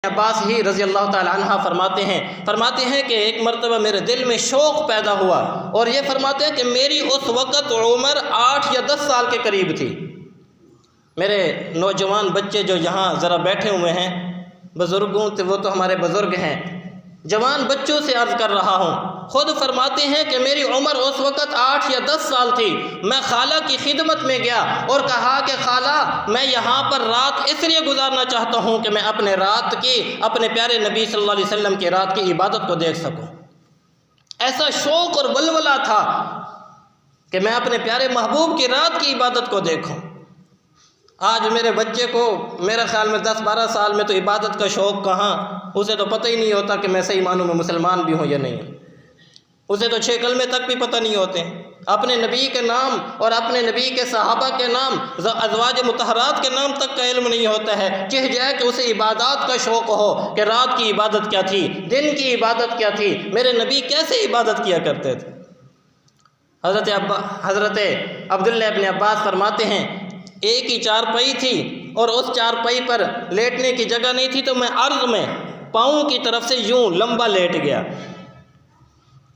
عباس ہی رضی اللہ تعالی عنہ فرماتے ہیں کہ ایک مرتبہ میرے دل میں شوق پیدا ہوا، اور یہ فرماتے ہیں کہ میری اس وقت عمر 8 یا 10 سال کے قریب تھی۔ میرے نوجوان بچے جو یہاں ذرا بیٹھے ہوئے ہیں، بزرگوں وہ تو ہمارے بزرگ ہیں، جوان بچوں سے عرض کر رہا ہوں، خود فرماتے ہیں کہ میری عمر اس وقت 8 یا 10 سال تھی۔ میں خالہ کی خدمت میں گیا اور کہا کہ خالہ میں یہاں پر رات اس لیے گزارنا چاہتا ہوں کہ میں اپنے پیارے نبی صلی اللہ علیہ وسلم کی رات کی عبادت کو دیکھ سکوں۔ ایسا شوق اور ولولہ تھا کہ میں اپنے پیارے محبوب کی رات کی عبادت کو دیکھوں۔ آج میرے بچے کو میرے خیال میں 10-12 سال میں تو عبادت کا شوق کہاں، اسے تو پتہ ہی نہیں ہوتا کہ میں صحیح معنوں میں مسلمان بھی ہوں یا نہیں ہوں، اسے تو 6 کلمے تک بھی پتہ نہیں ہوتے۔ اپنے نبی کے نام اور اپنے نبی کے صحابہ کے نام، ازواج مطہرات کے نام تک کا علم نہیں ہوتا ہے، چہ جائے کہ اسے عبادات کا شوق ہو کہ رات کی عبادت کیا تھی، دن کی عبادت کیا تھی، میرے نبی کیسے عبادت کیا کرتے تھے۔ حضرت عبداللہ ابن عباس فرماتے ہیں ایک ہی چارپائی تھی اور اس چارپائی پر لیٹنے کی جگہ نہیں تھی، تو میں عرض میں پاؤں کی طرف سے یوں لمبا لیٹ گیا۔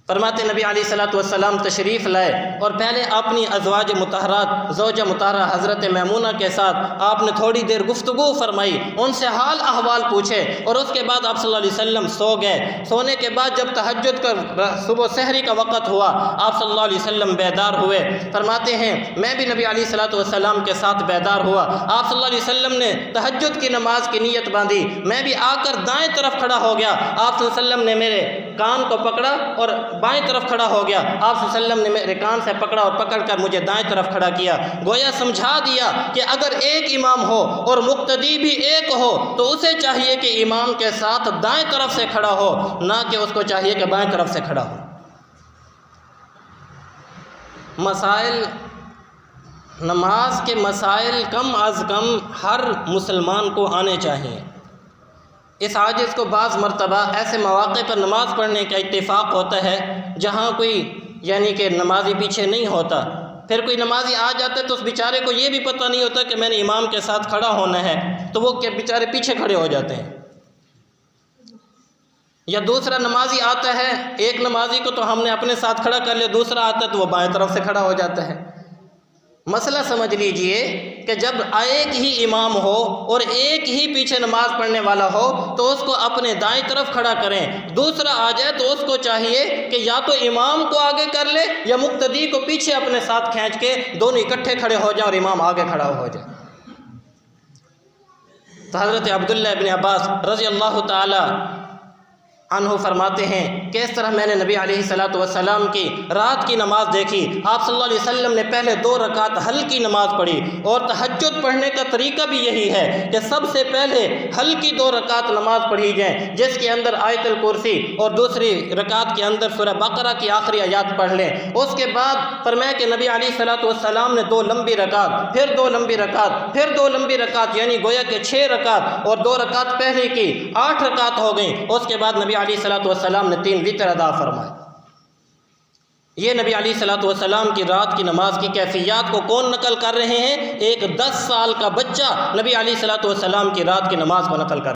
فرماتے نبی علیہ الصلوۃ والسلام تشریف لائے اور پہلے اپنی ازواج مطہرات زوجہ مطہرہ حضرت میمونہ کے ساتھ آپ نے تھوڑی دیر گفتگو فرمائی، ان سے حال احوال پوچھے، اور اس کے بعد آپ صلی اللہ علیہ وسلم سو گئے۔ سونے کے بعد جب تہجد کا صبح سحری کا وقت ہوا، آپ صلی اللہ علیہ وسلم بیدار ہوئے۔ فرماتے ہیں میں بھی نبی علیہ الصلوۃ والسلام کے ساتھ بیدار ہوا۔ آپ صلی اللہ علیہ وسلم نے تہجد کی نماز کی نیت باندھی، میں بھی آ کر دائیں طرف کھڑا ہو گیا۔ آپ صلی اللہ علیہ وسلم نے میرے کان کو پکڑا اور بائیں طرف کھڑا ہو گیا۔ آپ صلی اللہ علیہ وسلم نے میرے کان سے پکڑا اور پکڑ کر مجھے دائیں طرف کھڑا کیا، گویا سمجھا دیا کہ اگر ایک امام ہو اور مقتدی بھی ایک ہو تو اسے چاہیے کہ امام کے ساتھ دائیں طرف سے کھڑا ہو، نہ کہ اس کو چاہیے کہ بائیں طرف سے کھڑا ہو۔ نماز کے مسائل کم از کم ہر مسلمان کو آنے چاہیے۔ اس عاجز کو بعض مرتبہ ایسے مواقع پر نماز پڑھنے کا اتفاق ہوتا ہے جہاں کوئی یعنی کہ نمازی پیچھے نہیں ہوتا، پھر کوئی نمازی آ جاتا ہے تو اس بیچارے کو یہ بھی پتہ نہیں ہوتا کہ میں نے امام کے ساتھ کھڑا ہونا ہے، تو وہ بیچارے پیچھے کھڑے ہو جاتے ہیں۔ یا دوسرا نمازی آتا ہے، ایک نمازی کو تو ہم نے اپنے ساتھ کھڑا کر لیا، دوسرا آتا ہے تو وہ بائیں طرف سے کھڑا ہو جاتا ہے۔ مسئلہ سمجھ لیجئے کہ جب ایک ہی امام ہو اور ایک ہی پیچھے نماز پڑھنے والا ہو تو اس کو اپنے دائیں طرف کھڑا کریں، دوسرا آ جائے تو اس کو چاہیے کہ یا تو امام کو آگے کر لے یا مقتدی کو پیچھے اپنے ساتھ کھینچ کے دونوں اکٹھے کھڑے ہو جائیں اور امام آگے کھڑا ہو جائے۔ تو حضرت عبداللہ ابن عباس رضی اللہ تعالی عنہ فرماتے ہیں کہ اس طرح میں نے نبی علیہ الصلوۃ والسلام کی رات کی نماز دیکھی۔ آپ صلی اللہ علیہ وسلم نے پہلے 2 رکعت ہلکی نماز پڑھی، اور تہجد پڑھنے کا طریقہ بھی یہی ہے کہ سب سے پہلے ہلکی 2 رکعت نماز پڑھی جائیں، جس کے اندر آیت الکرسی اور دوسری رکعت کے اندر سورہ بقرہ کی آخری آیات پڑھ لیں۔ اس کے بعد فرمایا کہ نبی علیہ الصلوۃ والسلام نے 2 لمبی رکعت، پھر 2 لمبی رکعت، پھر 2 لمبی رکعت، یعنی گویا کہ 6 رکعت، اور 2 رکعت پہلے کی 8 رکعت ہو گئیں۔ اس کے بعد نبی علیہ الصلوۃ والسلام نے 3 وتر ادا فرمائے۔ یہ نبی علیہ الصلوۃ والسلام کی رات کی نماز کی کیفیات کو کون نقل کر رہے ہیں؟ ایک 10 سال کا بچہ نبی علیہ الصلوۃ والسلام کی رات کی نماز کو نقل کر